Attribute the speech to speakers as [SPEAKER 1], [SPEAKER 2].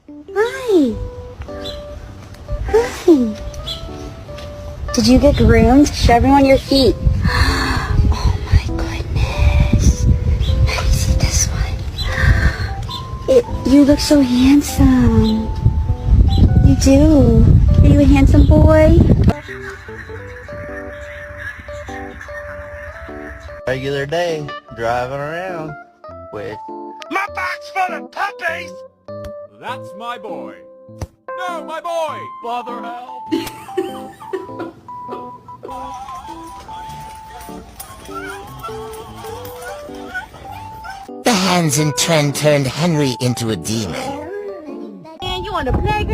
[SPEAKER 1] Hi. Hi. Did you get groomed? Show everyone your feet. Oh my goodness. Let me see this one. You look so handsome. You do. Are you a handsome boy?
[SPEAKER 2] Regular day, driving around with my box full of puppies!
[SPEAKER 3] That's my boy. No, my boy! Father, help!
[SPEAKER 4] The hands in turn turned Henry into a demon.
[SPEAKER 1] Man, you on the playground?